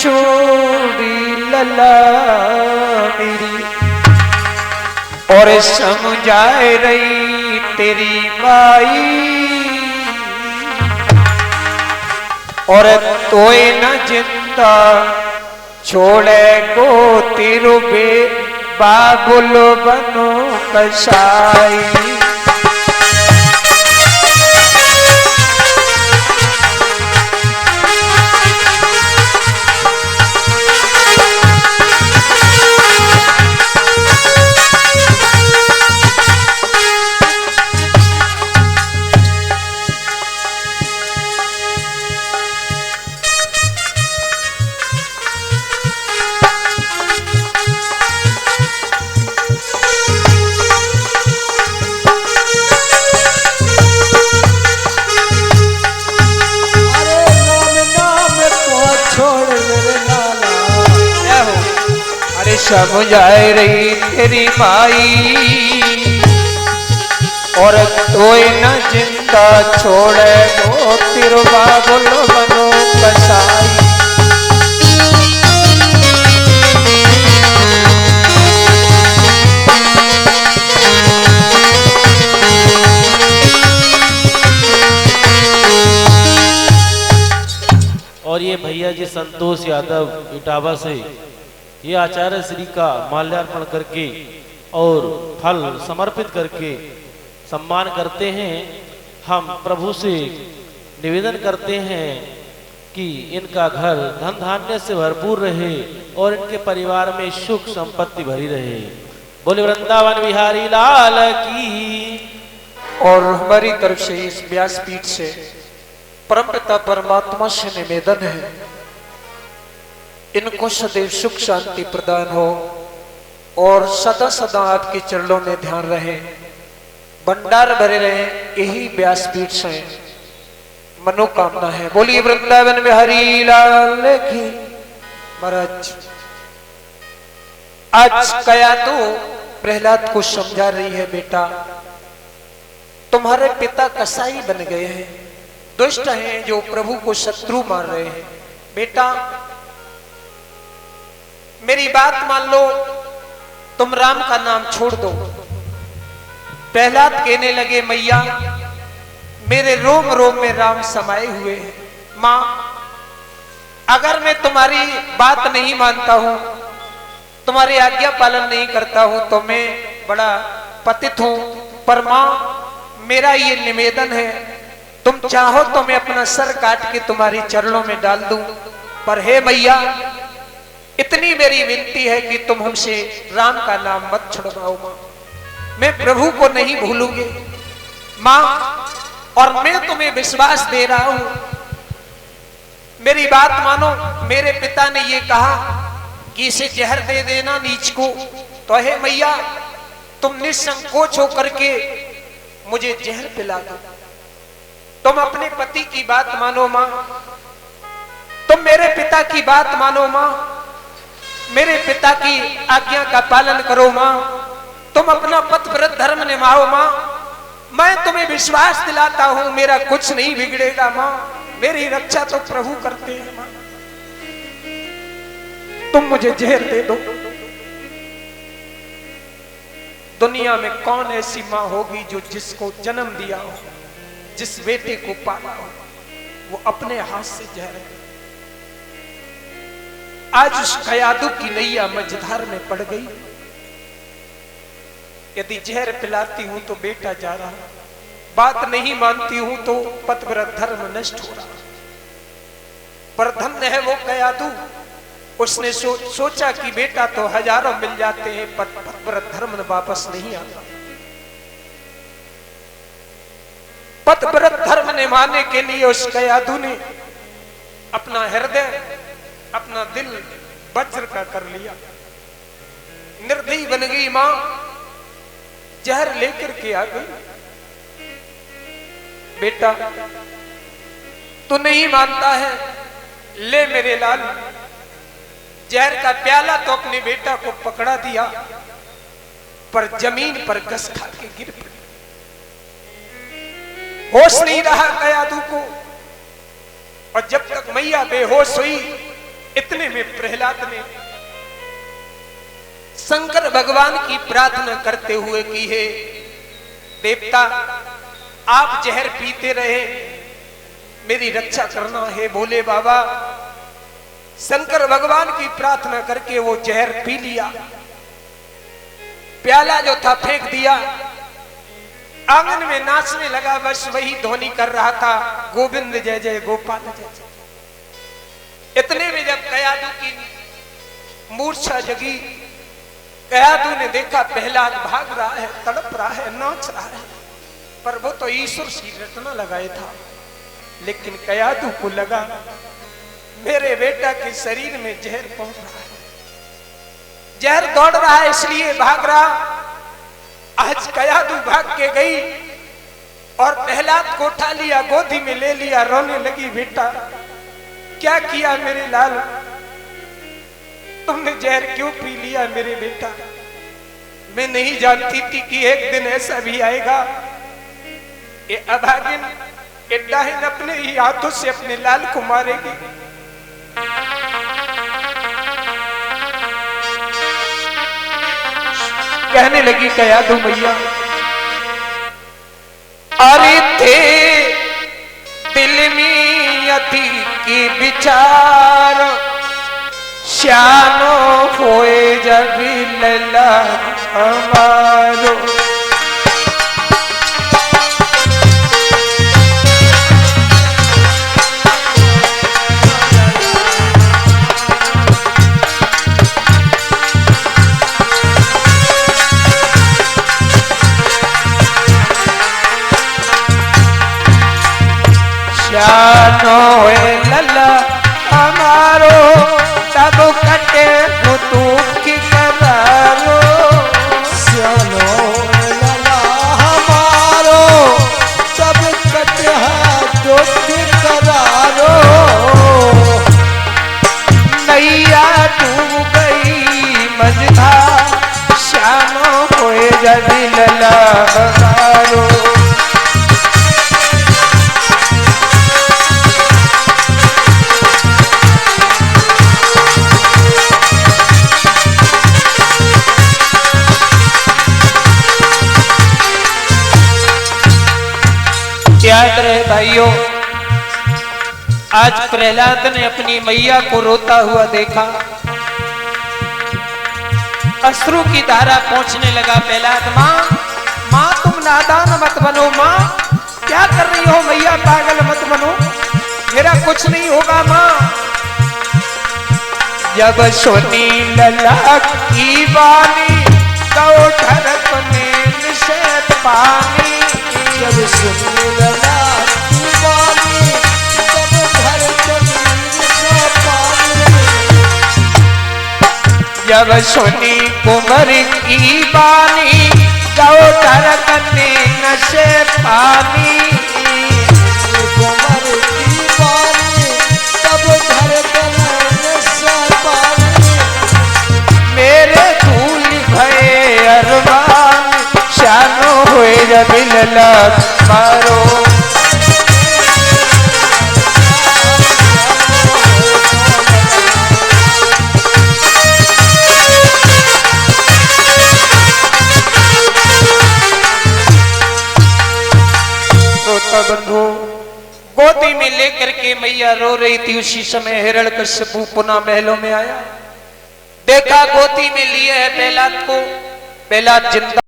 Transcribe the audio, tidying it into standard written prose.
छोड़ी लला मेरी, और समझाए रही तेरी माई, और तोय न जिंदा छोड़े गो तिरु बे बाबुल बनो कसाई। समझाए रही तेरी माई, और तोय न जिंदा छोड़े गो तिरु बाबुल बनो कसाई। और ये भैया जी संतोष यादव इटावा से ये आचार्य श्री का माल्यार्पण करके और फल समर्पित करके सम्मान करते हैं। हम प्रभु से निवेदन करते हैं कि इनका घर धन धान्य से भरपूर रहे और इनके परिवार में सुख संपत्ति भरी रहे। बोले वृंदावन बिहारी लाल की। और हमारी तरफ से इस व्यासपीठ से परमपिता परमात्मा से निवेदन है, इनको सदैव सुख शांति प्रदान हो और सदा सदा आपके चरणों में ध्यान रहे, भंडार भरे रहे, यही व्यासपीठ से मनोकामना है। बोलिए वृंदावन बिहारी लाल की। महाराज आज कया तो प्रहलाद को समझा रही है, बेटा तुम्हारे पिता कसाई बन गए हैं, दुष्ट हैं जो प्रभु को शत्रु मान रहे हैं। बेटा मेरी बात मान लो, तुम राम का नाम छोड़ दो। प्रहलाद कहने लगे मैया मेरे रोम रोम में राम समाये हुए हैं। मां अगर मैं तुम्हारी बात नहीं मानता हूं, तुम्हारी आज्ञा पालन नहीं करता हूं तो मैं बड़ा पतित हूं, पर मां मेरा ये निवेदन है, तुम चाहो तो मैं अपना सर काट के तुम्हारी चरणों में डाल दूं, पर हे मैया इतनी मेरी विनती है कि तुम हमसे राम का नाम मत छुड़वाओ। मां मैं प्रभु को नहीं भूलूंगी मां, और मैं तुम्हें विश्वास दे रहा हूं, मेरी बात मानो। मेरे पिता ने ये कहा कि इसे जहर दे देना नीच को, तो हे मैया तुम निसंकोच होकर के मुझे जहर पिला दो। तुम अपने पति की बात मानो मां, तुम मेरे पिता की बात मानो मां, मेरे पिता की आज्ञा का पालन करो मां, तुम अपना पतिव्रत धर्म निभाओ मां। मैं तुम्हें विश्वास दिलाता हूं मेरा कुछ नहीं बिगड़ेगा मां, मेरी रक्षा तो प्रभु करते हैं मां, तुम मुझे जहर दे दो। दुनिया में कौन ऐसी मां होगी जो जिसको जन्म दिया हो, जिस बेटे को पाला हो, वो अपने हाथ से जहर। आज उस कयादू की नैया मझधार में पड़ गई। यदि जहर पिलाती हूं तो बेटा जा रहा, बात नहीं मानती हूं तो पतिव्रत धर्म नष्ट हो रहा। पर धन्य है वो कयादू, उसने सोचा कि बेटा तो हजारों मिल जाते हैं पर पतिव्रत धर्म वापस नहीं आता। पतिव्रत धर्म निभाने के लिए उस कयादू ने अपना हृदय, अपना दिल वज्र का कर लिया। निर्दयी बन गई मां, जहर लेकर के आ गई। बेटा तू नहीं मानता है, ले मेरे लाल, जहर का प्याला तो अपने बेटा को पकड़ा दिया, पर जमीन पर घस खा के गिर पड़ी। होश नहीं रहा कयादू को, और जब तक मैया बेहोश हुई इतने इतने में प्रहलाद ने शंकर भगवान की प्रार्थना करते हुए की है, देवता आप जहर पीते रहे, मेरी रक्षा करना है भोले बाबा। शंकर भगवान की प्रार्थना करके वो जहर पी लिया, प्याला जो था फेंक दिया, आंगन में नाचने लगा, बस वही ध्वनि कर रहा था, गोविंद जय जय गोपाल जय जय। इतने में जब कयादू की मूर्छा जगी, कयादू ने देखा प्रहलाद भाग रहा है, तड़प रहा है, नाच रहा है, पर वो तो ईश्वर सी रटना लगाया था। लेकिन कयादू को लगा मेरे बेटा के शरीर में जहर पहुंच रहा है, जहर दौड़ रहा है, इसलिए भाग रहा। आज कयादू भाग के गई और प्रहलाद को उठा लिया, गोदी में ले लिया, रोने लगी, बेटा क्या किया मेरे लाल, तुमने जहर क्यों पी लिया मेरे बेटा। मैं नहीं जानती थी कि एक दिन ऐसा भी आएगा। ये अभागिन, ये डाहिन अपने ही हाथों से अपने लाल को मारेगी। कहने लगी कयादू मैया, अरे थे दिल में यति की विचार, श्यानो होए जब लला हमारो। श्यानो लला हमारो, तब कटे कुतुब की करारो। श्यानो लला हमारो, तब कटे दुख की करारो। नैया डूब गई मझधार, श्यानो होए जब लला हमारो। याद रहे भाइयों, आज प्रहलाद ने अपनी मैया को रोता हुआ देखा, अश्रु की धारा पहुंचने लगा। प्रहलाद, माँ माँ तुम नादान मत बनो, माँ क्या कर रही हो, मैया पागल मत बनो, मेरा कुछ नहीं होगा माँ। जब सुनी लला की वाणी, तो धरत में निषेध पानी। जब सुनी लला की वाणी, तब धरत में निषेध पानी। जब सुनी कुंवर की वाणी, तो धरत में नशे पानी। कुंवर की वाणी, तब धरत में निषेध पानी। मेरे धूल भये अरमान, श्यानो हुए जब लला मारो। बंधु, गोदी में लेकर के मैया रो रही थी, उसी समय हिरण्यकश्यपु पुनः महलों में आया। देखा गोदी में लिए है प्रहलाद को, प्रहलाद जिंदा